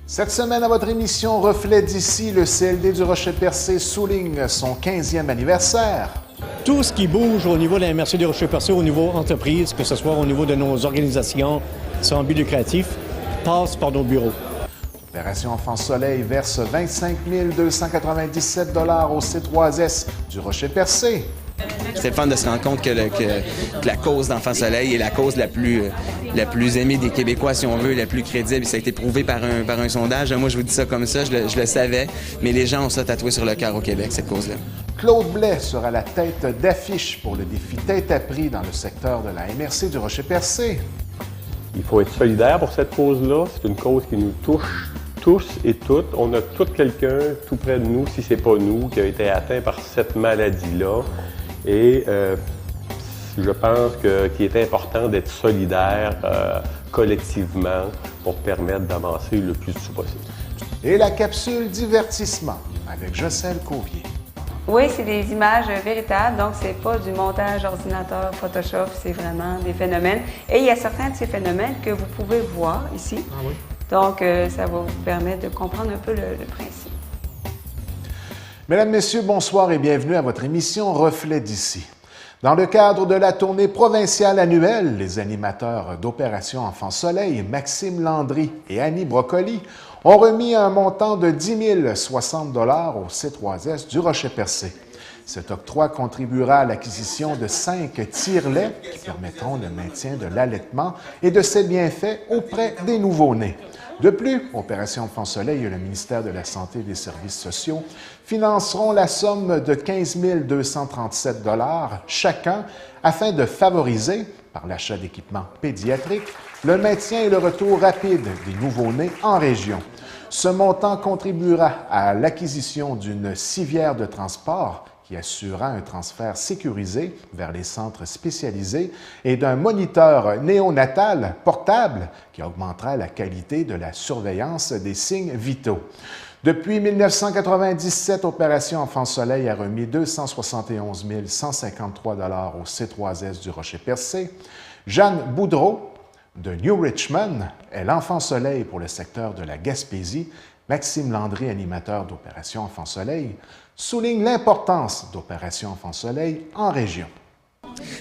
Cette semaine, à votre émission Reflet d'ici, le CLD du Rocher-Percé souligne son 15e anniversaire. Tout ce qui bouge au niveau de la MRC du Rocher-Percé, au niveau entreprise, que ce soit au niveau de nos organisations sans but lucratif, passe par nos bureaux. L'Opération Enfant Soleil verse 25 297 $ au C3S du Rocher-Percé. C'est le fun de se rendre compte que la cause d'Enfant Soleil est la cause la plus aimée des Québécois, si on veut, la plus crédible. Ça a été prouvé par un sondage. Moi, je vous dis ça comme ça, je le savais, mais les gens ont ça tatoué sur le cœur au Québec, cette cause-là. Claude Blais sera la tête d'affiche pour le défi Tête à prix dans le secteur de la MRC du Rocher-Percé. Il faut être solidaire pour cette cause-là. C'est une cause qui nous touche tous et toutes. On a tout quelqu'un tout près de nous, si c'est pas nous, qui a été atteint par cette maladie-là. Et je pense qu'il est important d'être solidaire collectivement pour permettre d'avancer le plus tôt possible. Et la capsule divertissement avec Jocelyne Covier. Oui, c'est des images véritables, donc c'est pas du montage ordinateur, Photoshop, c'est vraiment des phénomènes. Et il y a certains de ces phénomènes que vous pouvez voir ici. Ah oui. Donc, ça va vous permettre de comprendre un peu le principe. Mesdames, Messieurs, bonsoir et bienvenue à votre émission Reflet d'ici. Dans le cadre de la tournée provinciale annuelle, les animateurs d'Opération Enfant Soleil, Maxime Landry et Annie Brocoli, ont remis un montant de 10 060 $ au C3S du Rocher-Percé. Cet octroi contribuera à l'acquisition de 5 tire-laits qui permettront le maintien de l'allaitement et de ses bienfaits auprès des nouveau-nés. De plus, Opération Enfant Soleil et le ministère de la Santé et des Services sociaux financeront la somme de 15 237 $ chacun afin de favoriser, par l'achat d'équipements pédiatriques, le maintien et le retour rapide des nouveau-nés en région. Ce montant contribuera à l'acquisition d'une civière de transport qui assurera un transfert sécurisé vers les centres spécialisés et d'un moniteur néonatal portable qui augmentera la qualité de la surveillance des signes vitaux. Depuis 1997, Opération Enfant Soleil a remis 271 153 $ au C3S du Rocher-Percé. Jeanne Boudreau, de New Richmond, est l'Enfant Soleil pour le secteur de la Gaspésie. Maxime Landry, animateur d'Opération Enfant Soleil, souligne l'importance d'Opération Enfant Soleil en région.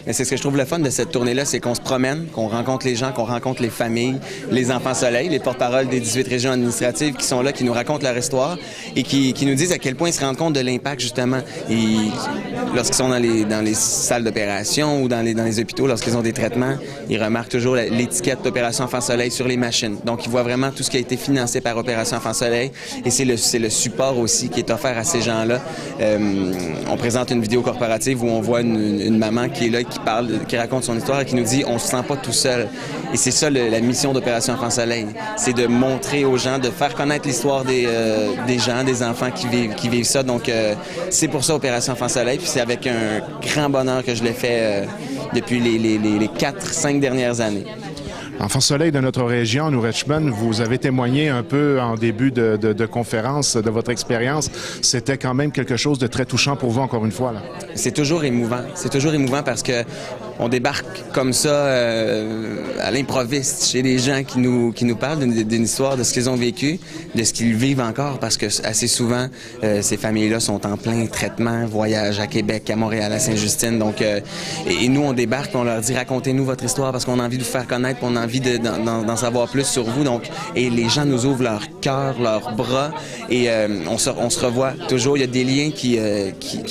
Mais c'est ce que je trouve le fun de cette tournée-là, c'est qu'on se promène, qu'on rencontre les gens, qu'on rencontre les familles, les enfants soleil, les porte-paroles des 18 régions administratives qui sont là, qui nous racontent leur histoire et qui nous disent à quel point ils se rendent compte de l'impact, justement. Et lorsqu'ils sont dans les salles d'opération ou dans les hôpitaux, lorsqu'ils ont des traitements, ils remarquent toujours l'étiquette d'Opération Enfant Soleil sur les machines. Donc, ils voient vraiment tout ce qui a été financé par Opération Enfant Soleil et c'est le support aussi qui est offert à ces gens-là. On présente une vidéo corporative où on voit une maman qui est là, qui raconte son histoire et qui nous dit on se sent pas tout seul. Et c'est ça la mission d'Opération Enfant Soleil, c'est de montrer aux gens, de faire connaître l'histoire des gens, des enfants qui vivent ça. Donc c'est pour ça Opération Enfant Soleil, puis c'est avec un grand bonheur que je l'ai fait depuis les 4-5 dernières années. Enfant Soleil de notre région, New Richmond, vous avez témoigné un peu en début de conférence de votre expérience. C'était quand même quelque chose de très touchant pour vous, encore une fois, là. C'est toujours émouvant. C'est toujours émouvant parce que on débarque comme ça à l'improviste chez les gens qui nous parlent d'une histoire, de ce qu'ils ont vécu, de ce qu'ils vivent encore, parce que assez souvent, ces familles-là sont en plein traitement, voyage à Québec, à Montréal, à Sainte-Justine. Donc, et nous, on débarque, on leur dit racontez-nous votre histoire parce qu'on a envie de vous faire connaître, on a envie d'en savoir plus sur vous. Donc, et les gens nous ouvrent leur cœur, leurs bras, et on se revoit toujours. Il y a des liens qui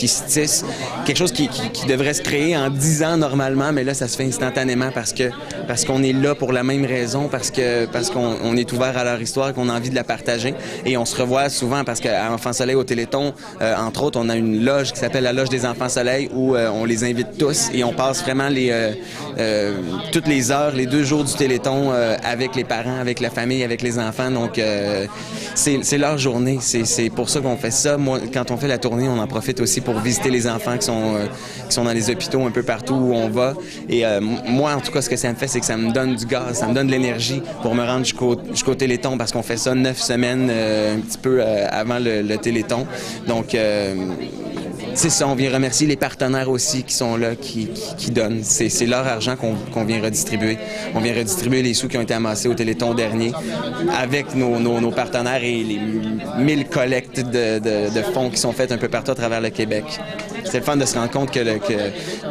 se tissent, quelque chose qui devrait se créer en 10 ans normalement. Mais là, ça se fait instantanément parce qu'on est là pour la même raison, parce qu'on est ouvert à leur histoire et qu'on a envie de la partager. Et on se revoit souvent parce qu'à Enfants Soleil au Téléthon, entre autres, on a une loge qui s'appelle la Loge des Enfants Soleil où on les invite tous et on passe vraiment toutes les heures, les 2 jours du Téléthon avec les parents, avec la famille, avec les enfants. Donc, c'est leur journée. C'est pour ça qu'on fait ça. Moi, quand on fait la tournée, on en profite aussi pour visiter les enfants qui sont dans les hôpitaux un peu partout où on va. Et moi, en tout cas, ce que ça me fait, c'est que ça me donne du gaz, ça me donne de l'énergie pour me rendre jusqu'au Téléthon parce qu'on fait ça 9 semaines, un petit peu avant le Téléthon. Donc, c'est ça, on vient remercier les partenaires aussi qui sont là, qui donnent. C'est leur argent qu'on vient redistribuer. On vient redistribuer les sous qui ont été amassés au Téléthon dernier avec nos partenaires et les 1000 collectes de fonds qui sont faites un peu partout à travers le Québec. C'est le fun de se rendre compte que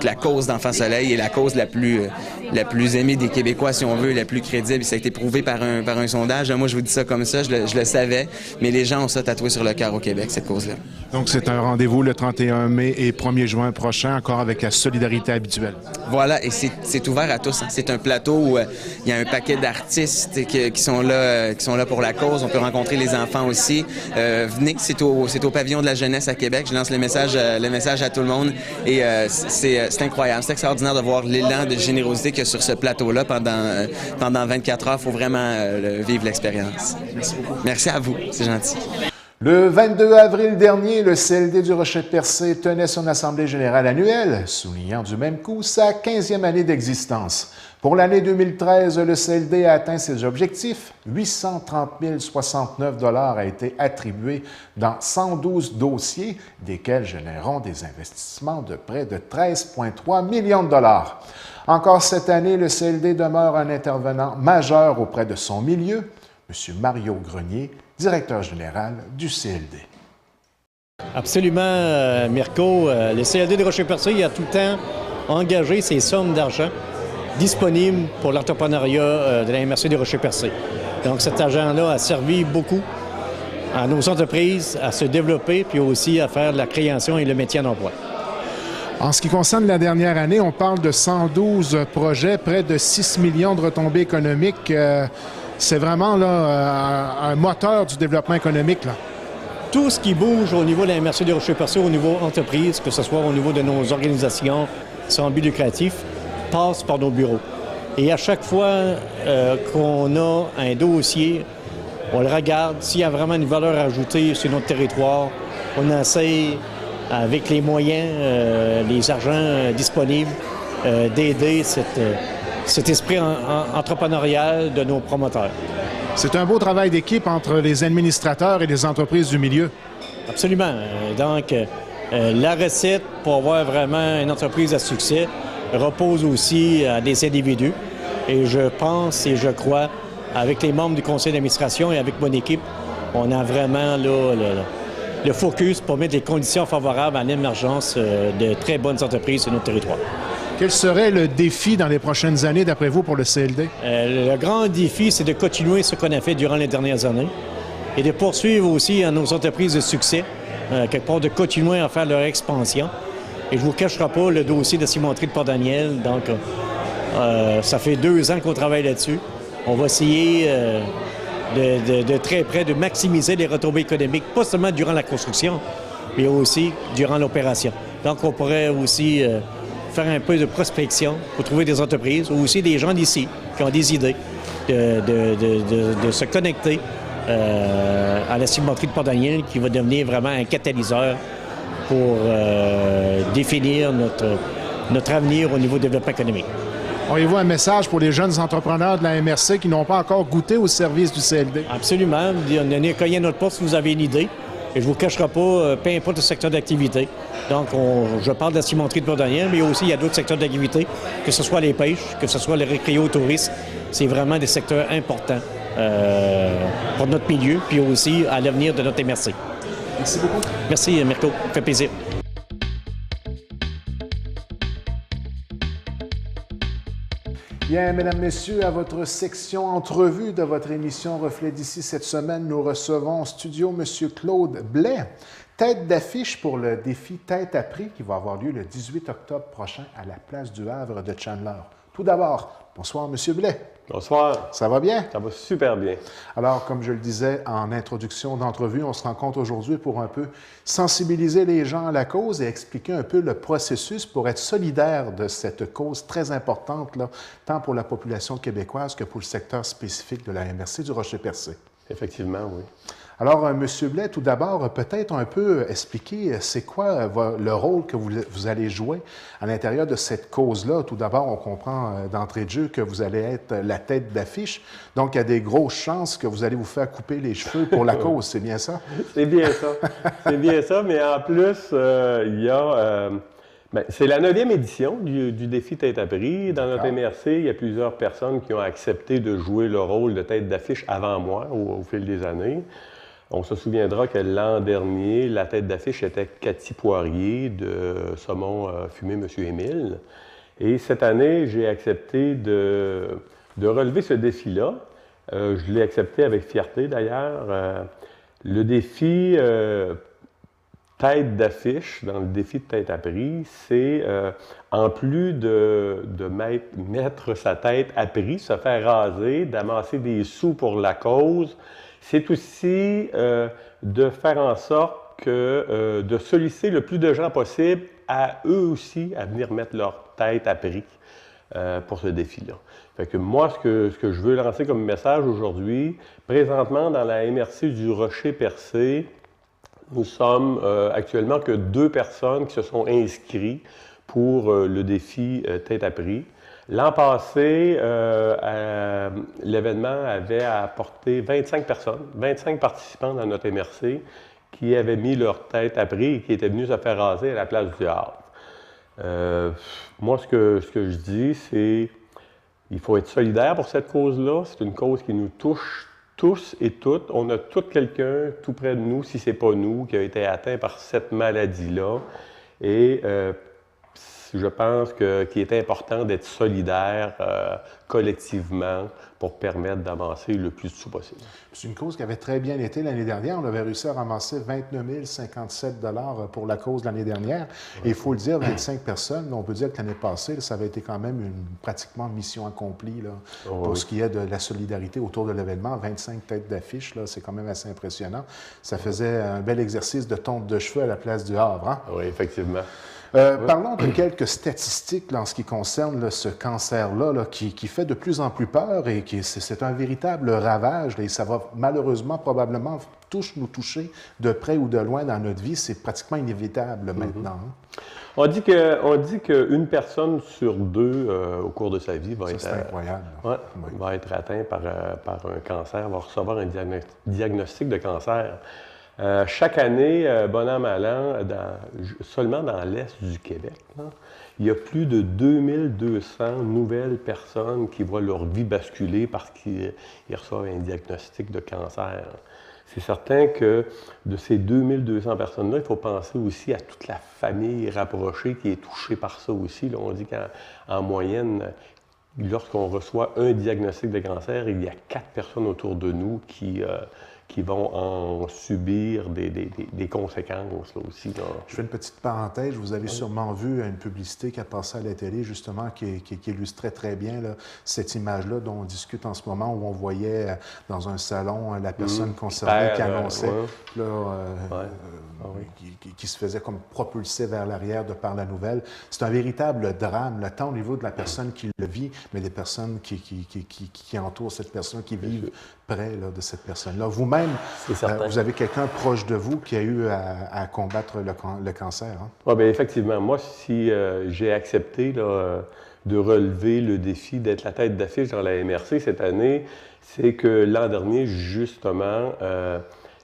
la cause d'Enfants Soleil est la cause la plus aimée des Québécois, si on veut, la plus crédible. Ça a été prouvé par un sondage. Moi, je vous dis ça comme ça, je le savais, mais les gens ont ça tatoué sur le cœur au Québec, cette cause-là. Donc, c'est un rendez-vous le 31 mai et 1er juin prochain, encore avec la solidarité habituelle. Voilà, et c'est ouvert à tous. Hein. C'est un plateau où il y a un paquet d'artistes qui sont là pour la cause. On peut rencontrer les enfants aussi. Venez, c'est au pavillon de la jeunesse à Québec. Je lance le message à tout le monde. Et c'est incroyable. C'est extraordinaire de voir l'élan de générosité qu'il y a sur ce plateau-là pendant 24 heures. Il faut vraiment vivre l'expérience. Merci beaucoup. Merci à vous. C'est gentil. Le 22 avril dernier, le CLD du Rocher-Percé tenait son assemblée générale annuelle, soulignant du même coup sa 15e année d'existence. Pour l'année 2013, le CLD a atteint ses objectifs. 830 069 $ a été attribué dans 112 dossiers, desquels généreront des investissements de près de 13,3 millions de dollars. Encore cette année, le CLD demeure un intervenant majeur auprès de son milieu. M. Mario Grenier, directeur général du CLD. Absolument, Mirko. Le CLD de Rocher-Percé a tout le temps engagé ces sommes d'argent disponibles pour l'entrepreneuriat de la MRC de Rocher-Percé. Donc, cet argent-là a servi beaucoup à nos entreprises à se développer, puis aussi à faire de la création et le maintien d'emploi. En ce qui concerne la dernière année, on parle de 112 projets, près de 6 millions de retombées économiques. C'est vraiment là, un moteur du développement économique, là. Tout ce qui bouge au niveau de la MRC de Rocher-Percé, au niveau entreprise, que ce soit au niveau de nos organisations sans but lucratif, passe par nos bureaux. Et à chaque fois qu'on a un dossier, on le regarde. S'il y a vraiment une valeur ajoutée sur notre territoire, on essaie, avec les moyens, les argents disponibles, d'aider cet esprit entrepreneurial de nos promoteurs. C'est un beau travail d'équipe entre les administrateurs et les entreprises du milieu. Absolument. Donc, la recette pour avoir vraiment une entreprise à succès repose aussi à des individus. Et je pense et je crois, avec les membres du conseil d'administration et avec mon équipe, on a vraiment là, le focus pour mettre les conditions favorables à l'émergence de très bonnes entreprises sur notre territoire. Quel serait le défi dans les prochaines années, d'après vous, pour le CLD? Le grand défi, c'est de continuer ce qu'on a fait durant les dernières années et de poursuivre aussi à nos entreprises de succès, quelque part de continuer à faire leur expansion. Et je ne vous cacherai pas le dossier de cimenterie de Port-Daniel. Donc, ça fait 2 ans qu'on travaille là-dessus. On va essayer de très près de maximiser les retombées économiques, pas seulement durant la construction, mais aussi durant l'opération. Donc, on pourrait aussi faire un peu de prospection pour trouver des entreprises ou aussi des gens d'ici qui ont des idées de se connecter à la cimenterie de Port-Daniel qui va devenir vraiment un catalyseur pour définir notre avenir au niveau du développement économique. Auriez-vous un message pour les jeunes entrepreneurs de la MRC qui n'ont pas encore goûté au service du CLD? Absolument. Venez cogner à notre porte si vous avez une idée. Et je ne vous cacherai pas, peu importe le secteur d'activité. Donc, je parle de la cimenterie de Port-Daniel, mais aussi il y a d'autres secteurs d'activité, que ce soit les pêches, que ce soit les récréo-tourisme. C'est vraiment des secteurs importants pour notre milieu, puis aussi à l'avenir de notre MRC. Merci beaucoup. Merci, Mirko. Ça fait plaisir. Bien, mesdames, messieurs, à votre section entrevue de votre émission Reflet d'ici cette semaine, nous recevons en studio M. Claude Blais, tête d'affiche pour le défi Tête à prix qui va avoir lieu le 18 octobre prochain à la place du Havre de Chandler. Tout d'abord, bonsoir M. Blais. Bonsoir. Ça va bien? Ça va super bien. Alors, comme je le disais en introduction d'entrevue, on se rencontre aujourd'hui pour un peu sensibiliser les gens à la cause et expliquer un peu le processus pour être solidaire de cette cause très importante, là, tant pour la population québécoise que pour le secteur spécifique de la MRC du Rocher-Percé. Effectivement, oui. Alors, M. Blais, tout d'abord, peut-être un peu expliquer c'est quoi le rôle que vous allez jouer à l'intérieur de cette cause-là. Tout d'abord, on comprend d'entrée de jeu que vous allez être la tête d'affiche. Donc, il y a des grosses chances que vous allez vous faire couper les cheveux pour la cause, c'est bien ça? C'est bien ça. C'est bien ça, mais en plus, il y a... c'est la 9e édition du défi Tête à prix. Dans notre MRC, il y a plusieurs personnes qui ont accepté de jouer le rôle de tête d'affiche avant moi au fil des années. On se souviendra que l'an dernier, la tête d'affiche était Cathy Poirier de Saumon Fumé Monsieur Émile. Et cette année, j'ai accepté de relever ce défi-là. Je l'ai accepté avec fierté d'ailleurs. Le défi tête d'affiche, dans le défi de Tête à prix, c'est en plus de mettre sa tête à prix, se faire raser, d'amasser des sous pour la cause, c'est aussi de faire en sorte que de solliciter le plus de gens possible à eux aussi à venir mettre leur tête à prix pour ce défi-là. Fait que moi, ce que je veux lancer comme message aujourd'hui, présentement dans la MRC du Rocher-Percé, nous sommes actuellement que 2 personnes qui se sont inscrites pour le défi Tête à prix. L'an passé, l'événement avait apporté 25 personnes, 25 participants dans notre MRC qui avaient mis leur tête à prix et qui étaient venus se faire raser à la place du Havre. Moi, ce que je dis, c'est qu'il faut être solidaire pour cette cause-là. C'est une cause qui nous touche tous et toutes. On a tout quelqu'un tout près de nous, si ce n'est pas nous, qui a été atteint par cette maladie-là. Et je pense qu'il est important d'être solidaire collectivement pour permettre d'avancer le plus tôt possible. C'est une cause qui avait très bien été l'année dernière. On avait réussi à ramasser 29 057 $ pour la cause l'année dernière. Et il faut le dire, 25 personnes, on peut dire que l'année passée, ça avait été quand même pratiquement mission accomplie là, pour ce qui est de la solidarité autour de l'événement. 25 têtes d'affiche, c'est quand même assez impressionnant. Ça faisait un bel exercice de tonte de cheveux à la place du Havre. Hein? Oui, effectivement. Parlons de quelques statistiques là, en ce qui concerne là, ce cancer-là qui fait de plus en plus peur et c'est un véritable ravage là, et ça va malheureusement probablement nous toucher de près ou de loin dans notre vie. C'est pratiquement inévitable maintenant. Hein? On dit qu'une personne sur 2 au cours de sa vie va être atteinte par un cancer, va recevoir un diagnostic de cancer. Chaque année, bon an, mal an, seulement dans l'Est du Québec, là, il y a plus de 2200 nouvelles personnes qui voient leur vie basculer parce qu'ils reçoivent un diagnostic de cancer. C'est certain que de ces 2200 personnes-là, il faut penser aussi à toute la famille rapprochée qui est touchée par ça aussi. Là, on dit qu'en moyenne, lorsqu'on reçoit un diagnostic de cancer, il y a 4 personnes autour de nous qui vont en subir des conséquences là, aussi. Là. Je fais une petite parenthèse. Vous avez sûrement vu une publicité qui a passé à la télé, justement, qui illustrait très bien là, cette image-là dont on discute en ce moment, où on voyait dans un salon la personne concernée qui annonçait qui se faisait comme propulser vers l'arrière de par la nouvelle. C'est un véritable drame, là, tant au niveau de la personne qui le vit, mais des personnes qui entourent cette personne, qui vivent près là, de cette personne-là. Vous-même, vous avez quelqu'un proche de vous qui a eu à combattre le cancer. Hein? Oui, bien effectivement. Moi, si j'ai accepté là, de relever le défi d'être la tête d'affiche dans la MRC cette année, c'est que l'an dernier, justement,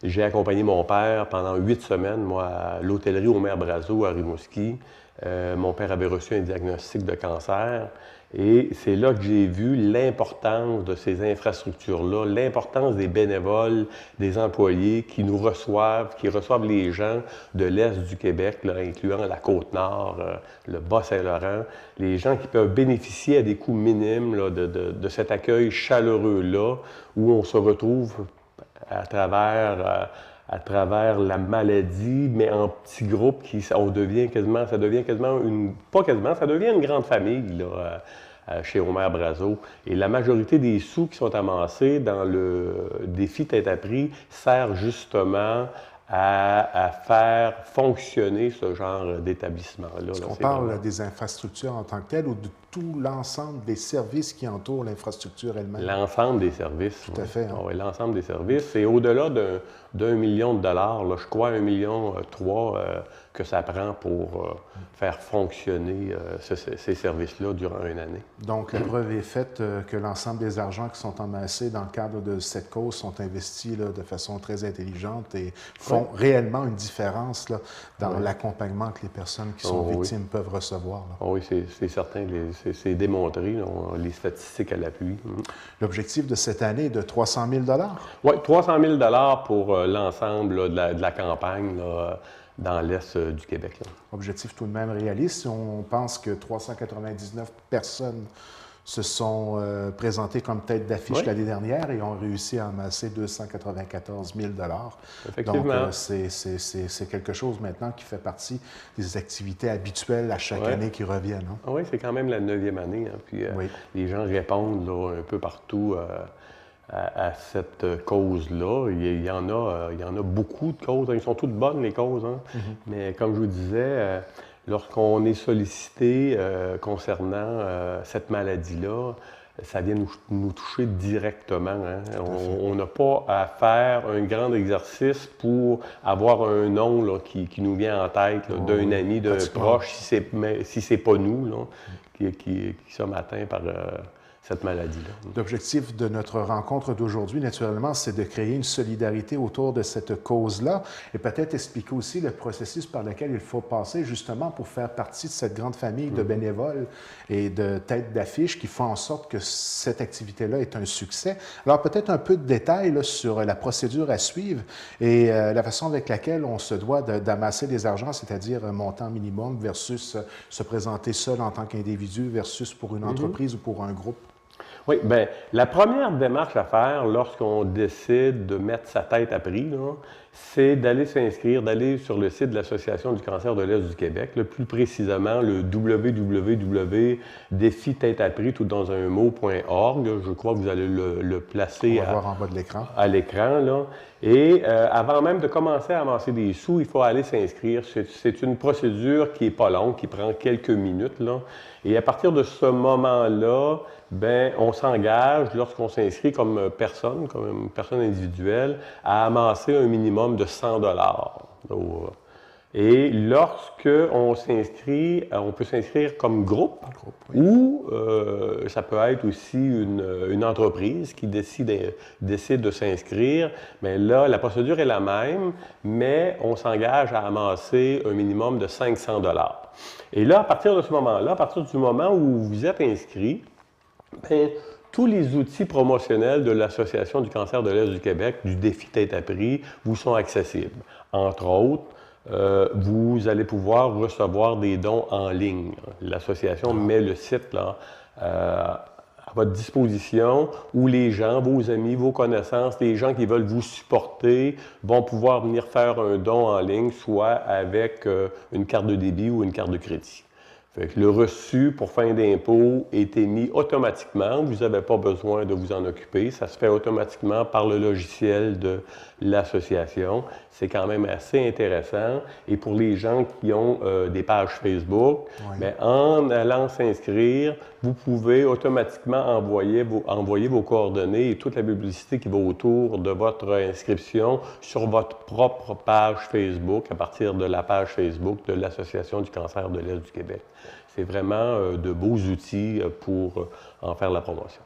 j'ai accompagné mon père pendant 8 semaines, moi, à l'hôtellerie Omer Brazo à Rimouski. Mon père avait reçu un diagnostic de cancer. Et c'est là que j'ai vu l'importance de ces infrastructures-là, l'importance des bénévoles, des employés qui nous reçoivent, qui reçoivent les gens de l'Est du Québec, là, incluant la Côte-Nord, le Bas-Saint-Laurent, les gens qui peuvent bénéficier à des coûts minimes là, de cet accueil chaleureux-là, où on se retrouve à travers la maladie, mais en petits groupes, ça devient quasiment une grande famille là, chez Omer Brazo. Et la majorité des sous qui sont amassés dans le défi Tête à prix sert justement à faire fonctionner ce genre d'établissement-là. Est-ce qu'on parle des infrastructures en tant que telles ou tout l'ensemble des services qui entourent l'infrastructure elle-même. L'ensemble des services. Tout à fait. Hein. Oui, l'ensemble des services. Et au-delà d'1 million de dollars, là, je crois 1,3 million que ça prend pour faire fonctionner ces services-là durant une année. Donc, la preuve est faite que l'ensemble des argents qui sont amassés dans le cadre de cette cause sont investis là, de façon très intelligente et font réellement une différence là, dans l'accompagnement que les personnes qui sont victimes peuvent recevoir. Là. Oui, c'est certain. C'est démontré, là, les statistiques à l'appui. L'objectif de cette année est de 300 000 $? Oui, 300 000 $ pour l'ensemble de la campagne là, dans l'Est du Québec. Là. Objectif tout de même réaliste. On pense que 399 personnes se sont présentées comme tête d'affiche l'année dernière et ont réussi à amasser 294 000 $. Effectivement. Donc, c'est quelque chose maintenant qui fait partie des activités habituelles à chaque année qui reviennent. Hein? Oui, c'est quand même la 9e année. Hein, puis les gens répondent là, un peu partout à cette cause-là. Il y en a beaucoup de causes. Ils sont toutes bonnes, les causes. Hein? Mais comme je vous disais, lorsqu'on est sollicité concernant cette maladie-là, ça vient nous toucher directement. Hein? On n'a pas à faire un grand exercice pour avoir un nom là, qui nous vient en tête d'un ami, d'un proche, si c'est pas nous là, qui sommes atteints par cette maladie-là. L'objectif de notre rencontre d'aujourd'hui, naturellement, c'est de créer une solidarité autour de cette cause-là et peut-être expliquer aussi le processus par lequel il faut passer justement pour faire partie de cette grande famille de bénévoles et de têtes d'affiche qui font en sorte que cette activité-là est un succès. Alors peut-être un peu de détails là, sur la procédure à suivre et la façon avec laquelle on se doit d'amasser des argents, c'est-à-dire un montant minimum versus se présenter seul en tant qu'individu versus pour une entreprise ou pour un groupe. Oui, bien, la première démarche à faire lorsqu'on décide de mettre sa tête à prix, c'est d'aller s'inscrire, d'aller sur le site de l'Association du cancer de l'Est du Québec, plus précisément le www.défi-tête-à-prix, tout dans un mot.org. Je crois que vous allez le placer voir en bas de l'écran. À l'écran. Là. Et avant même de commencer à amasser des sous, il faut aller s'inscrire. C'est une procédure qui n'est pas longue, qui prend quelques minutes. Là. Et à partir de ce moment-là, ben, on s'engage, lorsqu'on s'inscrit comme personne individuelle, à amasser un minimum de 100 $. Et lorsque on s'inscrit, on peut s'inscrire comme groupe ou ça peut être aussi une entreprise qui décide de s'inscrire. Mais là, la procédure est la même, mais on s'engage à amasser un minimum de 500 $. Et là, à partir de ce moment-là, à partir du moment où vous êtes inscrit, bien, tous les outils promotionnels de l'Association du cancer de l'Est du Québec, du défi tête à prix, vous sont accessibles. Entre autres, vous allez pouvoir recevoir des dons en ligne. L'association met le site là, à votre disposition où les gens, vos amis, vos connaissances, les gens qui veulent vous supporter vont pouvoir venir faire un don en ligne, soit avec une carte de débit ou une carte de crédit. Fait que le reçu pour fin d'impôt est émis automatiquement. Vous n'avez pas besoin de vous en occuper. Ça se fait automatiquement par le logiciel de l'association. C'est quand même assez intéressant. Et pour les gens qui ont des pages Facebook, bien, en allant s'inscrire, vous pouvez automatiquement envoyer vos coordonnées et toute la publicité qui va autour de votre inscription sur votre propre page Facebook à partir de la page Facebook de l'Association du cancer de l'Est du Québec. C'est vraiment de beaux outils pour en faire la promotion.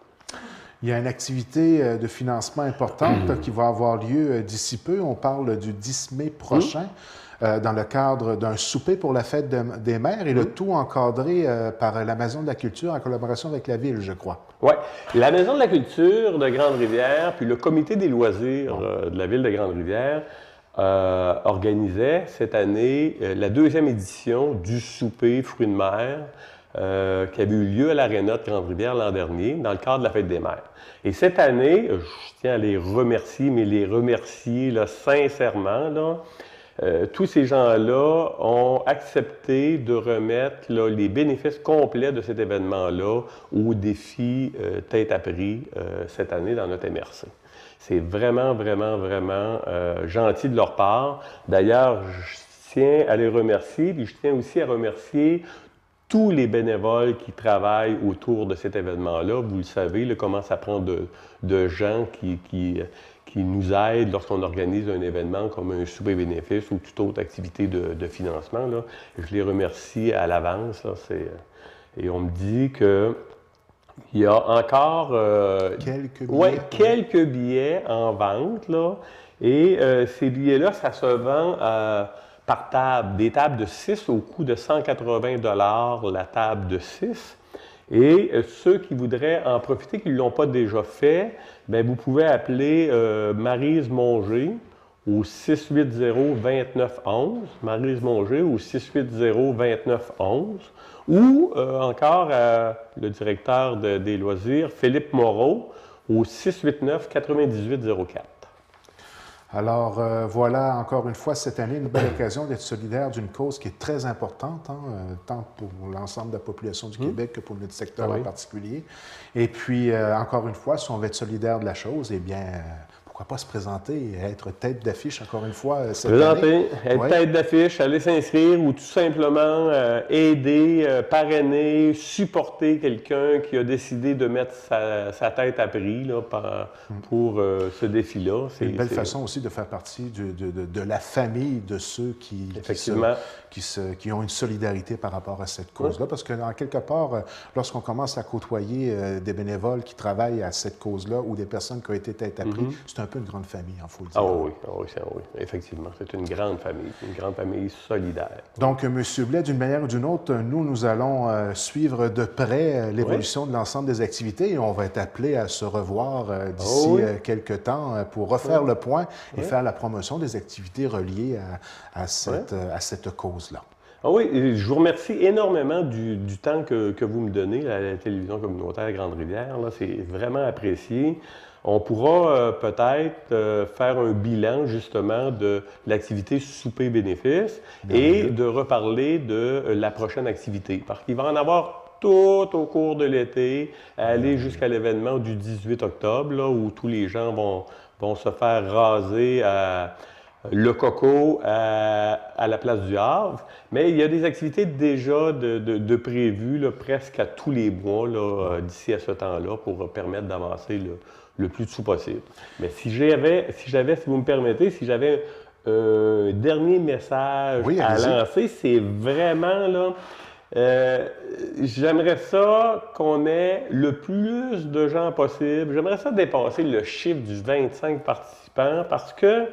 Il y a une activité de financement importante qui va avoir lieu d'ici peu. On parle du 10 mai prochain dans le cadre d'un souper pour la fête des mères et le tout encadré par la Maison de la Culture en collaboration avec la Ville, je crois. Oui. La Maison de la Culture de Grande-Rivière puis le Comité des loisirs de la Ville de Grande-Rivière organisait cette année la 2e édition du souper fruits de mer qui avait eu lieu à l'Aréna de Grande-Rivière l'an dernier dans le cadre de la Fête des mères. Et cette année, je tiens à les remercier, mais les remercier là, sincèrement, là, tous ces gens-là ont accepté de remettre là, les bénéfices complets de cet événement-là au défi tête à prix cette année dans notre MRC. C'est vraiment, vraiment, vraiment gentil de leur part. D'ailleurs, je tiens à les remercier, puis je tiens aussi à remercier tous les bénévoles qui travaillent autour de cet événement-là. Vous le savez, là, comment ça prend de gens qui nous aident lorsqu'on organise un événement comme un souper bénéfice ou toute autre activité de financement. Là. Je les remercie à l'avance. Et on me dit que il y a encore quelques billets en vente. Là, et ces billets-là, ça se vend par table. Des tables de 6 au coût de 180 $ la table de 6. Et ceux qui voudraient en profiter, qui ne l'ont pas déjà fait, bien, vous pouvez appeler Maryse Monger au 680-2911, Maryse Monger au 680-2911, ou encore le directeur des loisirs, Philippe Moreau, au 689-9804. Alors, voilà, encore une fois, cette année, une belle occasion d'être solidaire d'une cause qui est très importante, tant pour l'ensemble de la population du Québec que pour notre secteur en particulier. Et puis, encore une fois, si on veut être solidaire de la chose, eh bien, pourquoi pas se présenter et être tête d'affiche, encore une fois, cette année. Être tête d'affiche, aller s'inscrire ou tout simplement aider, parrainer, supporter quelqu'un qui a décidé de mettre sa tête à prix là, pour ce défi-là. C'est une belle façon aussi de faire partie de la famille de ceux qui ont une solidarité par rapport à cette cause-là. Parce que, en quelque part, lorsqu'on commence à côtoyer des bénévoles qui travaillent à cette cause-là ou des personnes qui ont été tête à prix, c'est un peu une grande famille, il faut le dire. Oui, effectivement. C'est une grande famille solidaire. Donc, M. Blais, d'une manière ou d'une autre, nous allons suivre de près l'évolution de l'ensemble des activités et on va être appelés à se revoir d'ici quelques temps pour refaire le point et faire la promotion des activités reliées à cette cause-là. Ah oui, je vous remercie énormément du temps que vous me donnez à la télévision communautaire Grande-Rivière. C'est vraiment apprécié. On pourra peut-être faire un bilan justement de l'activité souper bénéfice et de reparler de la prochaine activité. Parce qu'il va en avoir tout au cours de l'été, aller jusqu'à l'événement du 18 octobre, là, où tous les gens vont se faire raser le coco à la place du Havre. Mais il y a des activités déjà de prévues là, presque à tous les mois d'ici à ce temps-là pour permettre d'avancer le plus dessous possible. Mais si vous me permettez, si j'avais un dernier message à lancer, c'est vraiment là, j'aimerais ça qu'on ait le plus de gens possible. J'aimerais ça dépasser le chiffre du 25 participants parce que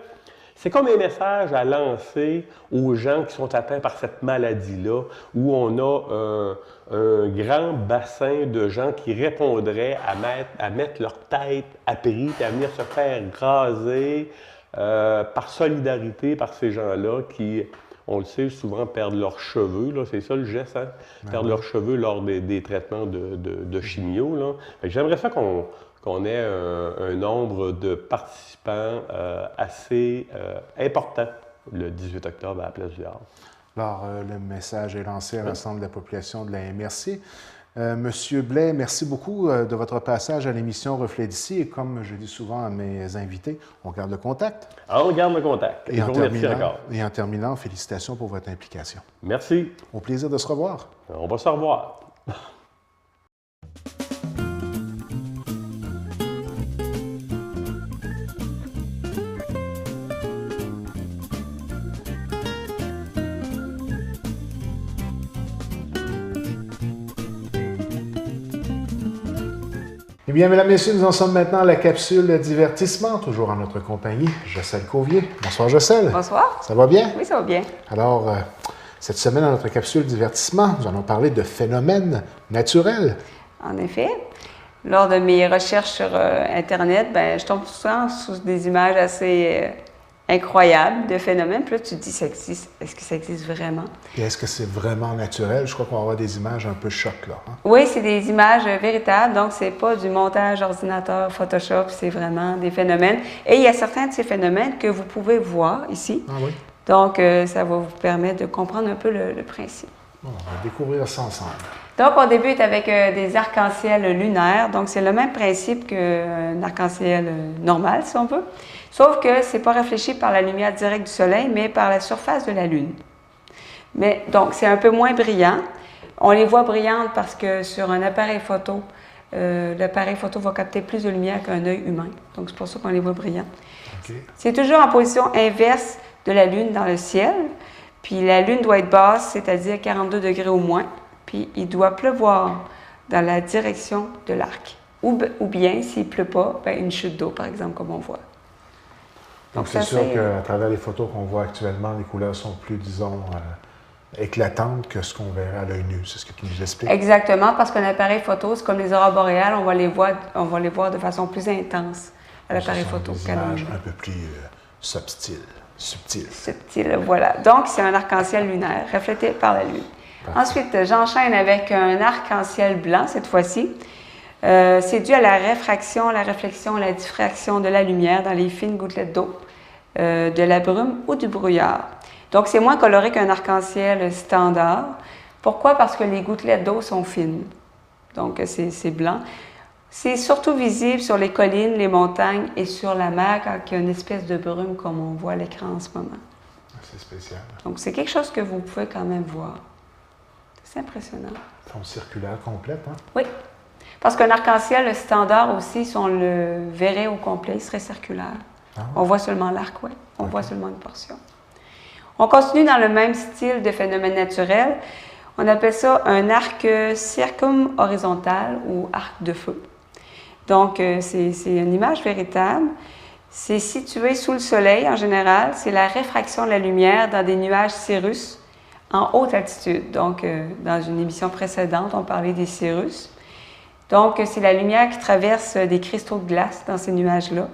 c'est comme un message à lancer aux gens qui sont atteints par cette maladie-là, où on a un grand bassin de gens qui répondraient à mettre leur tête à prix et à venir se faire raser par solidarité par ces gens-là qui, on le sait, souvent perdent leurs cheveux. C'est ça le geste, hein? Perdre leurs cheveux lors des traitements de chimio. Là. J'aimerais ça qu'on ait un nombre de participants assez important le 18 octobre à la place du Havre. Alors, le message est lancé à l'ensemble de la population de la MRC. Monsieur Blais, merci beaucoup de votre passage à l'émission Reflet d'ici. Et comme je dis souvent à mes invités, on garde le contact. On garde le contact. Et en terminant, félicitations pour votre implication. Merci. Au plaisir de se revoir. On va se revoir. Eh bien, mesdames, messieurs, nous en sommes maintenant à la capsule divertissement, toujours en notre compagnie, Jocelyne Cauvier. Bonsoir, Jocelyne. Bonsoir. Ça va bien? Oui, ça va bien. Alors, cette semaine, dans notre capsule divertissement, nous allons parler de phénomènes naturels. En effet. Lors de mes recherches sur Internet, je tombe souvent sur des images assez incroyables de phénomènes. Puis là, tu te dis, ça existe. Est-ce que ça existe vraiment? Et est-ce que c'est vraiment naturel? Je crois qu'on va avoir des images un peu choc, là. Hein? Oui, c'est des images véritables. Donc, c'est pas du montage ordinateur, Photoshop, c'est vraiment des phénomènes. Et il y a certains de ces phénomènes que vous pouvez voir ici. Ah oui? Donc, ça va vous permettre de comprendre un peu le principe. Bon, on va découvrir ça ensemble. Donc, on débute avec des arcs-en-ciel lunaires. Donc, c'est le même principe qu'un arc-en-ciel normal, si on veut. Sauf que ce n'est pas réfléchi par la lumière directe du Soleil, mais par la surface de la Lune. Mais, donc, c'est un peu moins brillant. On les voit brillantes parce que sur un appareil photo, l'appareil photo va capter plus de lumière qu'un œil humain. Donc, c'est pour ça qu'on les voit brillantes. OK. C'est toujours en position inverse de la Lune dans le ciel. Puis la Lune doit être basse, c'est-à-dire 42 degrés au moins. Puis il doit pleuvoir dans la direction de l'arc. Ou bien, s'il ne pleut pas, ben, une chute d'eau, par exemple, comme on voit. Donc, c'est sûr qu'à travers les photos qu'on voit actuellement, les couleurs sont plus, disons, éclatantes que ce qu'on verrait à l'œil nu. C'est ce que tu nous expliques? Exactement, parce qu'un appareil photo, c'est comme les aurores boréales, on va les voir de façon plus intense à l'appareil photo des qu'à l'œil images nu. un peu plus subtiles. Subtil, voilà. Donc, c'est un arc-en-ciel lunaire, reflété par la Lune. Parfait. Ensuite, j'enchaîne avec un arc-en-ciel blanc, cette fois-ci. C'est dû à la réfraction, la réflexion, la diffraction de la lumière dans les fines gouttelettes d'eau, de la brume ou du brouillard. Donc, c'est moins coloré qu'un arc-en-ciel standard. Pourquoi? Parce que les gouttelettes d'eau sont fines. Donc, c'est blanc. C'est surtout visible sur les collines, les montagnes et sur la mer quand il y a une espèce de brume comme on voit à l'écran en ce moment. C'est spécial. Donc, c'est quelque chose que vous pouvez quand même voir. C'est impressionnant. Forme circulaire complète, hein? Oui. Parce qu'un arc-en-ciel standard aussi, si on le verrait au complet, il serait circulaire. Ah ouais. On voit seulement l'arc, oui. On voit seulement une portion. On continue dans le même style de phénomène naturel. On appelle ça un arc circumhorizontal ou arc de feu. Donc, c'est une image véritable. C'est situé sous le soleil en général. C'est la réfraction de la lumière dans des nuages cirrus en haute altitude. Donc, dans une émission précédente, on parlait des cirrus. Donc, c'est la lumière qui traverse des cristaux de glace dans ces nuages-là.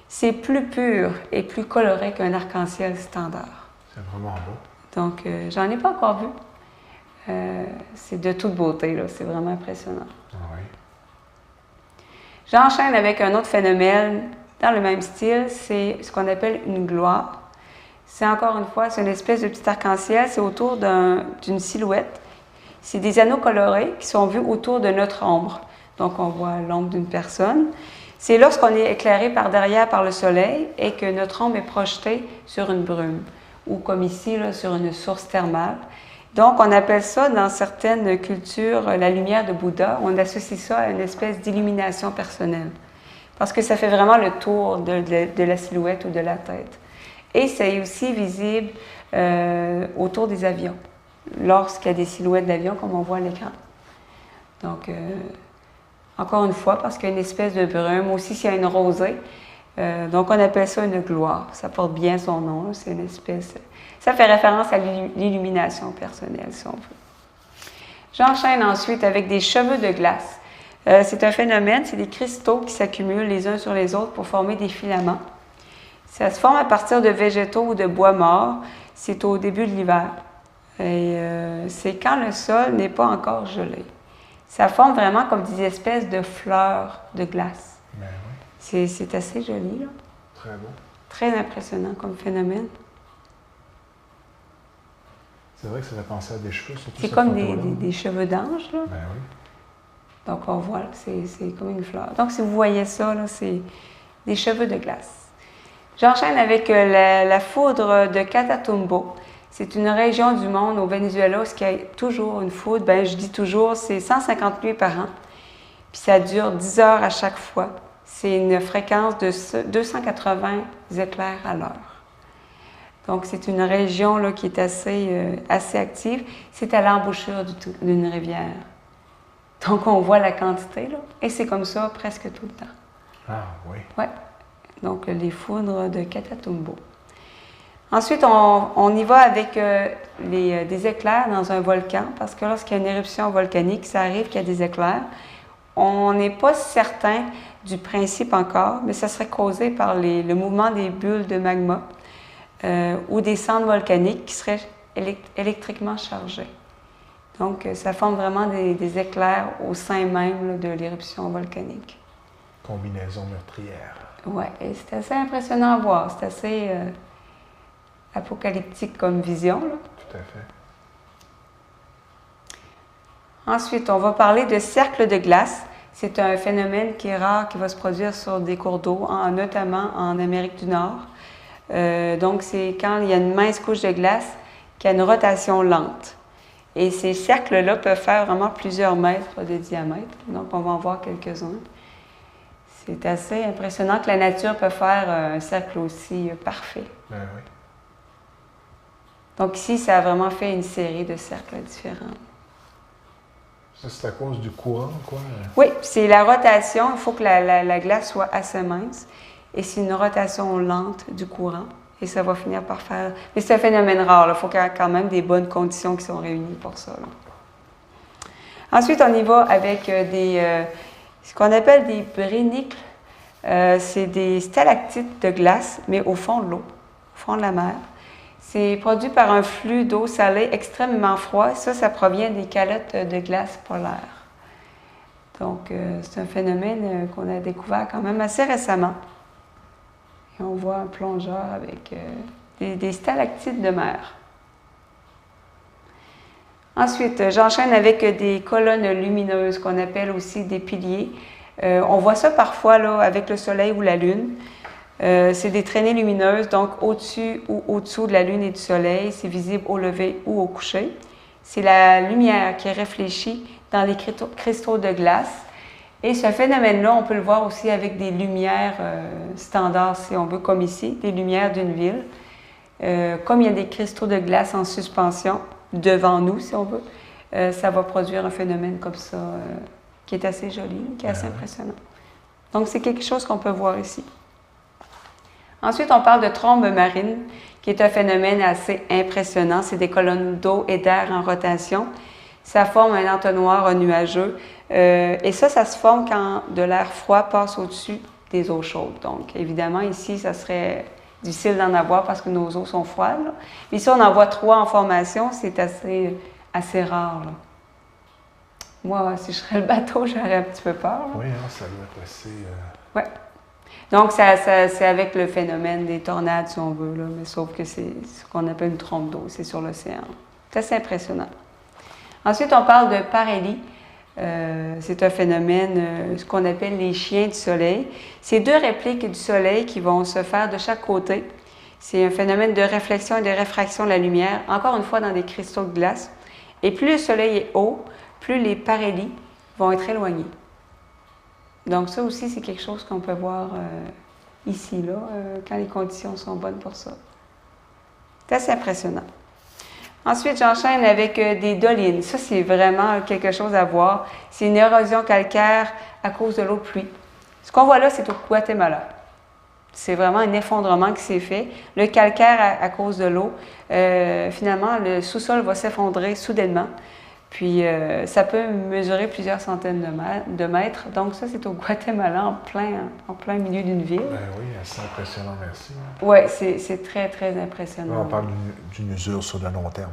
C'est plus pur et plus coloré qu'un arc-en-ciel standard. C'est vraiment beau. Donc, j'en ai pas encore vu. C'est de toute beauté, là. C'est vraiment impressionnant. Ah oui. J'enchaîne avec un autre phénomène dans le même style, c'est ce qu'on appelle une gloire. C'est encore une fois, c'est une espèce de petit arc-en-ciel, c'est autour d'une silhouette. C'est des anneaux colorés qui sont vus autour de notre ombre. Donc, on voit l'ombre d'une personne. C'est lorsqu'on est éclairé par derrière par le soleil et que notre ombre est projetée sur une brume, ou comme ici, là, sur une source thermale. Donc, on appelle ça, dans certaines cultures, la lumière de Bouddha. On associe ça à une espèce d'illumination personnelle. Parce que ça fait vraiment le tour de la silhouette ou de la tête. Et c'est aussi visible autour des avions, lorsqu'il y a des silhouettes d'avions, comme on voit à l'écran. Donc, encore une fois, parce qu'il y a une espèce de brume, aussi s'il y a une rosée. Donc, on appelle ça une gloire. Ça porte bien son nom. C'est une espèce... Ça fait référence à l'illumination personnelle, si on veut. J'enchaîne ensuite avec des cheveux de glace. C'est un phénomène, c'est des cristaux qui s'accumulent les uns sur les autres pour former des filaments. Ça se forme à partir de végétaux ou de bois morts. C'est au début de l'hiver. Et c'est quand le sol n'est pas encore gelé. Ça forme vraiment comme des espèces de fleurs de glace. Ben oui. C'est assez joli, là. Très beau. Très impressionnant comme phénomène. C'est vrai que ça fait penser à des cheveux, surtout C'est cette comme photo-là. des cheveux d'ange, là. Ben oui. Donc, on voit, c'est comme une fleur. Donc, si vous voyez ça, là, c'est des cheveux de glace. J'enchaîne avec la foudre de Catatumbo. C'est une région du monde au Venezuela où il y a toujours une foudre. Bien, je dis toujours, c'est 150 nuits par an. Puis ça dure 10 heures à chaque fois. C'est une fréquence de 280 éclairs à l'heure. Donc, c'est une région là, qui est assez active. C'est à l'embouchure d'une rivière. Donc, on voit la quantité, là. Et c'est comme ça presque tout le temps. Ah oui. Oui. Donc, les foudres de Catatumbo. Ensuite, on y va avec des éclairs dans un volcan, parce que lorsqu'il y a une éruption volcanique, ça arrive qu'il y a des éclairs. On n'est pas certain du principe encore, mais ça serait causé par le mouvement des bulles de magma ou des cendres volcaniques qui seraient électriquement chargées. Donc, ça forme vraiment des éclairs au sein même là, de l'éruption volcanique. Combinaison meurtrière. Oui, et c'est assez impressionnant à voir. C'est assez apocalyptique comme vision, là. Tout à fait. Ensuite, on va parler de cercle de glace. C'est un phénomène qui est rare, qui va se produire sur des cours d'eau, notamment en Amérique du Nord. Donc, c'est quand il y a une mince couche de glace qui a une rotation lente. Et ces cercles-là peuvent faire vraiment plusieurs mètres de diamètre. Donc, on va en voir quelques-uns. C'est assez impressionnant que la nature peut faire un cercle aussi parfait. Ben oui. Donc ici, ça a vraiment fait une série de cercles différents. Ça, c'est à cause du courant, quoi? Oui, c'est la rotation. Il faut que la glace soit assez mince. Et c'est une rotation lente du courant. Et ça va finir par faire... Mais c'est un phénomène rare. Il faut qu'il y ait quand même des bonnes conditions qui sont réunies pour ça. Là. Ensuite, on y va avec ce qu'on appelle des brénicles. C'est des stalactites de glace, mais au fond de l'eau, au fond de la mer. C'est produit par un flux d'eau salée extrêmement froid. Ça provient des calottes de glace polaires. Donc, c'est un phénomène qu'on a découvert quand même assez récemment. Et on voit un plongeur avec des stalactites de mer. Ensuite, j'enchaîne avec des colonnes lumineuses qu'on appelle aussi des piliers. On voit ça parfois là, avec le soleil ou la lune. C'est des traînées lumineuses, donc au-dessus ou au-dessous de la lune et du soleil. C'est visible au lever ou au coucher. C'est la lumière qui est réfléchie dans les cristaux de glace. Et ce phénomène-là, on peut le voir aussi avec des lumières standards, si on veut, comme ici, des lumières d'une ville. Comme il y a des cristaux de glace en suspension devant nous, si on veut, ça va produire un phénomène comme ça qui est assez joli, qui est assez impressionnant. Donc, c'est quelque chose qu'on peut voir ici. Ensuite, on parle de trombes marines, qui est un phénomène assez impressionnant. C'est des colonnes d'eau et d'air en rotation. Ça forme un entonnoir nuageux. Et ça se forme quand de l'air froid passe au-dessus des eaux chaudes. Donc, évidemment, ici, ça serait difficile d'en avoir parce que nos eaux sont froides. Là. Mais ici, on en voit 3 en formation. C'est assez rare. Là. Moi, si je serais le bateau, j'aurais un petit peu peur. Là. Oui, hein, ça doit être assez... Oui. Donc, c'est avec le phénomène des tornades, si on veut, là, mais sauf que c'est ce qu'on appelle une trompe d'eau, c'est sur l'océan. C'est assez impressionnant. Ensuite, on parle de parélie. C'est un phénomène, ce qu'on appelle les chiens du soleil. C'est 2 répliques du soleil qui vont se faire de chaque côté. C'est un phénomène de réflexion et de réfraction de la lumière, encore une fois dans des cristaux de glace. Et plus le soleil est haut, plus les parélies vont être éloignées. Donc ça aussi, c'est quelque chose qu'on peut voir ici, là, quand les conditions sont bonnes pour ça. C'est assez impressionnant. Ensuite, j'enchaîne avec des dolines. Ça, c'est vraiment quelque chose à voir. C'est une érosion calcaire à cause de l'eau de pluie. Ce qu'on voit là, c'est au Guatemala. C'est vraiment un effondrement qui s'est fait. Le calcaire, à cause de l'eau, finalement, le sous-sol va s'effondrer soudainement. Puis, ça peut mesurer plusieurs centaines de mètres. Donc, ça, c'est au Guatemala, en plein milieu d'une ville. Ben oui, c'est impressionnant, merci. Oui, c'est très, très impressionnant. Là, on parle d'une usure sur le long terme.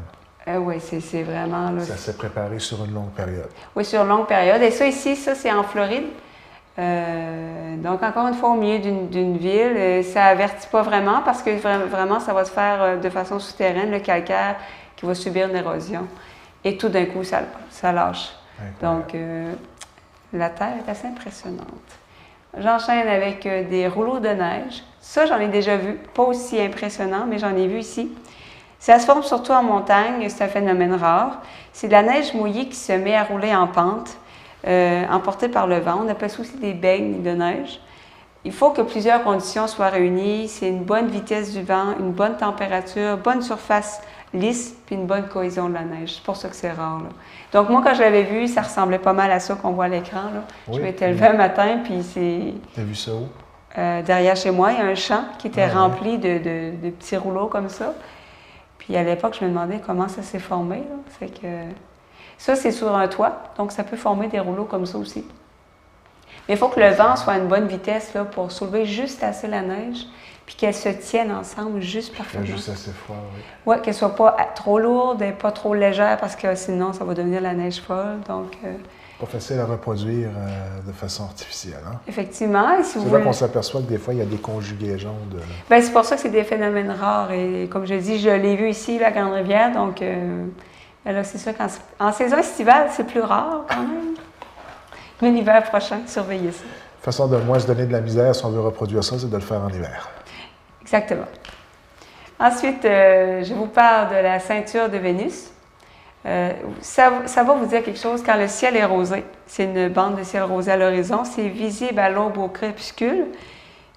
Oui, c'est vraiment... Là, ça s'est préparé sur une longue période. Oui, sur une longue période. Et ça, ici, ça, c'est en Floride. Donc, encore une fois, au milieu d'une ville, ça avertit pas vraiment parce que vraiment, ça va se faire de façon souterraine, le calcaire qui va subir une érosion. Et tout d'un coup, ça lâche. Incroyable. Donc, la Terre est assez impressionnante. J'enchaîne avec des rouleaux de neige. Ça, j'en ai déjà vu. Pas aussi impressionnant, mais j'en ai vu ici. Ça se forme surtout en montagne. C'est un phénomène rare. C'est de la neige mouillée qui se met à rouler en pente, emportée par le vent. On appelle ça aussi des beignes de neige. Il faut que plusieurs conditions soient réunies. C'est une bonne vitesse du vent, une bonne température, bonne surface lisse, puis une bonne cohésion de la neige. C'est pour ça que c'est rare. Là. Donc, moi, quand je l'avais vu, ça ressemblait pas mal à ça qu'on voit à l'écran. Oui, je m'étais levée un matin, puis c'est... T'as vu ça où? Derrière chez moi, il y a un champ qui était rempli de petits rouleaux comme ça. Puis à l'époque, je me demandais comment ça s'est formé. Là. C'est que... Ça, c'est sur un toit, donc ça peut former des rouleaux comme ça aussi. Mais il faut que le vent soit à une bonne vitesse là, pour soulever juste assez la neige, puis qu'elle se tienne ensemble juste parfaitement. Juste assez froid, oui. Oui, qu'elle ne soit pas trop lourde et pas trop légère, parce que sinon, ça va devenir la neige folle. Donc, pas facile à reproduire de façon artificielle. Hein? Effectivement. C'est là qu'on s'aperçoit que des fois, il y a des conjugaisons de... Bien, c'est pour ça que c'est des phénomènes rares. Et comme je dis, je l'ai vu ici, la Grande-Rivière. Donc, là, c'est sûr qu'en saison estivale, c'est plus rare quand même. Mais l'hiver prochain, surveillez ça. Façon de moins se donner de la misère, si on veut reproduire ça, c'est de le faire en hiver. Exactement. Ensuite, je vous parle de la ceinture de Vénus. Ça va vous dire quelque chose quand le ciel est rosé. C'est une bande de ciel rosé à l'horizon. C'est visible à l'aube au crépuscule.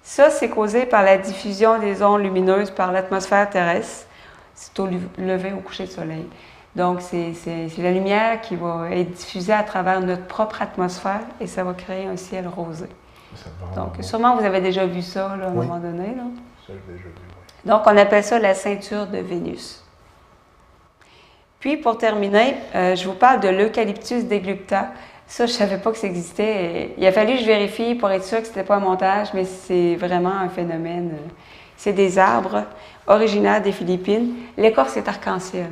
Ça, c'est causé par la diffusion des ondes lumineuses par l'atmosphère terrestre. C'est au lever, au coucher de soleil. Donc, c'est la lumière qui va être diffusée à travers notre propre atmosphère et ça va créer un ciel rosé. Donc, sûrement, vous avez déjà vu ça là, à un moment donné. Là. Ça, j'ai déjà vu, oui. Donc, on appelle ça la ceinture de Vénus. Puis, pour terminer, je vous parle de l'eucalyptus deglupta. Ça, je ne savais pas que ça existait. Il a fallu que je vérifie pour être sûr que ce n'était pas un montage, mais c'est vraiment un phénomène. C'est des arbres originaires des Philippines. L'écorce est arc-en-ciel.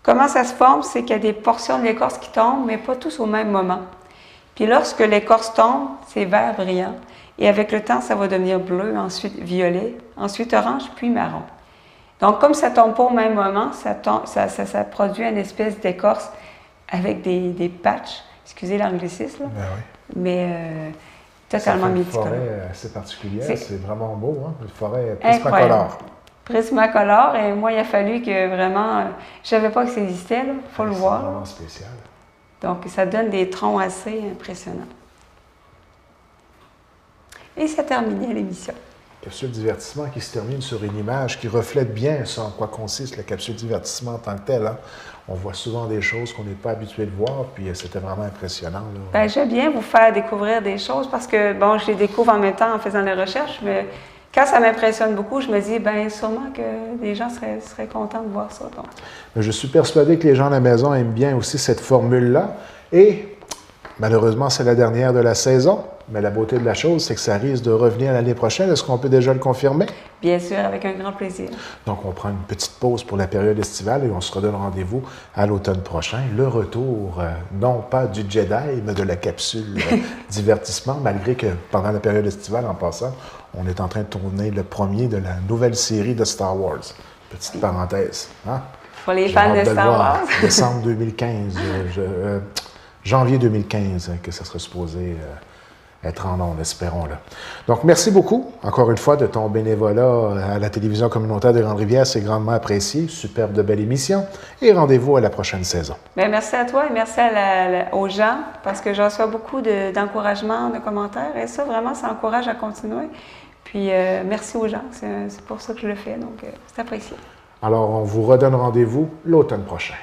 Comment ça se forme? C'est qu'il y a des portions de l'écorce qui tombent, mais pas tous au même moment. Puis lorsque l'écorce tombe, c'est vert brillant. Et avec le temps, ça va devenir bleu, ensuite violet, ensuite orange, puis marron. Donc, comme ça ne tombe pas au même moment, ça produit une espèce d'écorce avec des patchs, excusez l'anglicisme, Ben oui. mais totalement multicolore. C'est une forêt assez particulière, c'est vraiment beau, hein? Une forêt incroyable. prismacolore. Prismacolore, et moi, il a fallu que vraiment, je ne savais pas que ça existait, il faut le voir. C'est vraiment spécial. Donc, ça donne des troncs assez impressionnants. Et ça terminait l'émission. Capsule divertissement qui se termine sur une image qui reflète bien ça, en quoi consiste la capsule divertissement en tant que telle. Hein? On voit souvent des choses qu'on n'est pas habitué de voir, puis c'était vraiment impressionnant. Bien, j'aime bien vous faire découvrir des choses parce que, bon, je les découvre en même temps en faisant les recherches, mais quand ça m'impressionne beaucoup, je me dis, bien, sûrement que les gens seraient contents de voir ça. Donc. Je suis persuadé que les gens à la maison aiment bien aussi cette formule-là. Et malheureusement, c'est la dernière de la saison. Mais la beauté de la chose, c'est que ça risque de revenir l'année prochaine. Est-ce qu'on peut déjà le confirmer? Bien sûr, avec un grand plaisir. Donc, on prend une petite pause pour la période estivale et on se redonne rendez-vous à l'automne prochain. Le retour, non pas du Jedi, mais de la capsule divertissement, malgré que pendant la période estivale, en passant, on est en train de tourner le premier de la nouvelle série de Star Wars. Petite parenthèse. Hein? Pour les fans de Star Wars. Décembre 2015, janvier 2015, que ça serait supposé être en ondes, espérons-le. Donc, merci beaucoup, encore une fois, de ton bénévolat à la télévision communautaire de Grande-Rivière. C'est grandement apprécié. Superbe de belle émission. Et rendez-vous à la prochaine saison. Bien, merci à toi et merci aux gens, parce que je reçois beaucoup d'encouragements, de commentaires. Et ça, vraiment, ça encourage à continuer. Puis, merci aux gens. C'est pour ça que je le fais. Donc, c'est apprécié. Alors, on vous redonne rendez-vous l'automne prochain.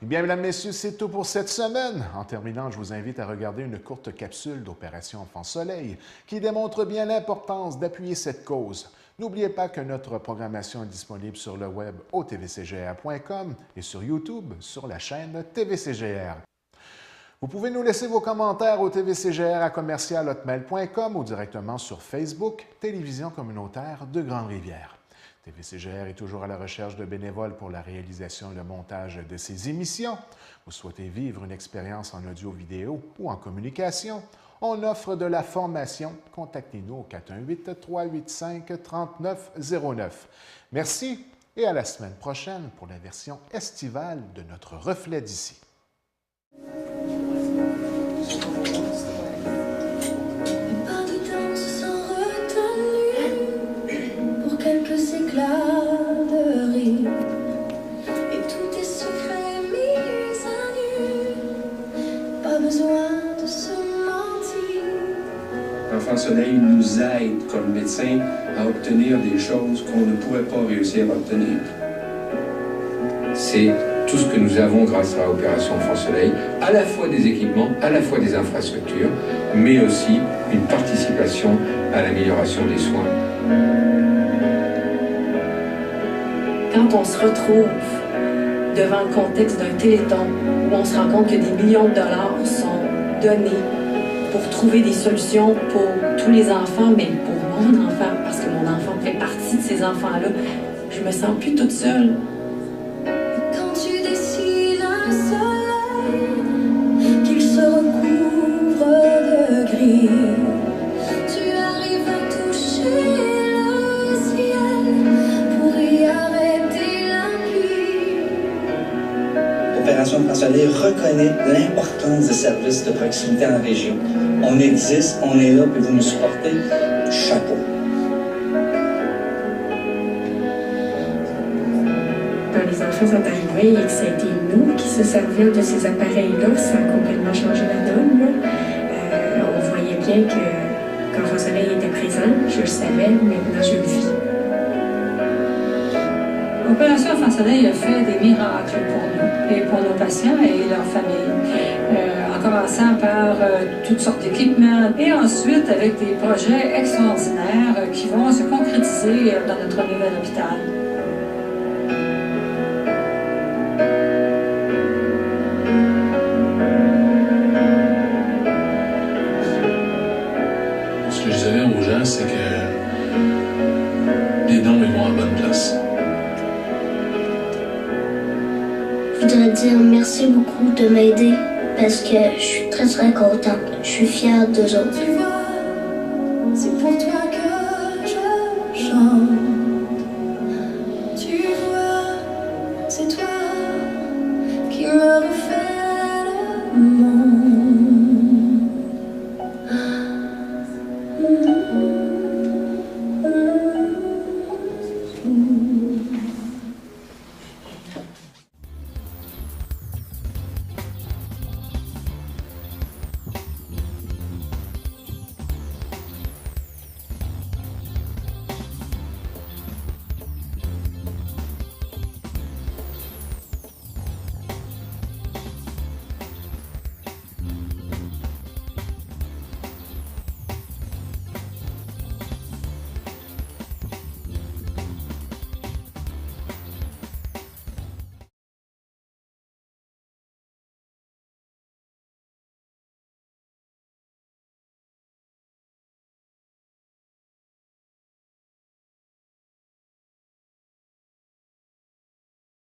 Eh bien, mesdames, messieurs, c'est tout pour cette semaine. En terminant, je vous invite à regarder une courte capsule d'Opération Enfant Soleil qui démontre bien l'importance d'appuyer cette cause. N'oubliez pas que notre programmation est disponible sur le web au tvcgr.com et sur YouTube sur la chaîne TVCGR. Vous pouvez nous laisser vos commentaires au tvcgr@commercial-hotmail.com ou directement sur Facebook, Télévision communautaire de Grande-Rivière. TVCGR est toujours à la recherche de bénévoles pour la réalisation et le montage de ses émissions. Vous souhaitez vivre une expérience en audio-vidéo ou en communication? On offre de la formation. Contactez-nous au 418-385-3909. Merci et à la semaine prochaine pour la version estivale de notre Reflet d'ici. Quelques éclats de rire et tous tes secrets mis à nu. Pas besoin de se mentir. Enfant Soleil nous aide comme médecins à obtenir des choses qu'on ne pourrait pas réussir à obtenir. C'est tout ce que nous avons grâce à Opération Enfant Soleil, à la fois des équipements, à la fois des infrastructures, mais aussi une participation à l'amélioration des soins. Quand on se retrouve devant le contexte d'un téléthon où on se rend compte que des millions de dollars sont donnés pour trouver des solutions pour tous les enfants, mais pour mon enfant, parce que mon enfant fait partie de ces enfants-là, je me sens plus toute seule. Quand tu dessines un soleil, qu'il se recouvre de gris, tu arrives à toucher le ciel pour y arrêter la pluie. Opération Enfant Soleil reconnaît l'importance des services de proximité en région. On existe, on est là, puis vous nous supportez. Chapeau. Dans les enfants sont arrivés et que ça a été nous qui se servions de ces appareils-là, ça a complètement changé la donne. On voyait bien que quand Enfants Soleil était présent, je le savais, maintenant je le vis. Opération Enfants Soleil a fait des miracles pour nous et pour nos patients et leurs familles. En commençant par toutes sortes d'équipements et ensuite avec des projets extraordinaires qui vont se concrétiser dans notre nouvel hôpital. Ce que je disais aux gens, c'est que les dons ils vont à la bonne place. Je voudrais dire merci beaucoup de m'aider parce que je suis très contente. Je suis fière d'eux autres. Tu vois, c'est pour toi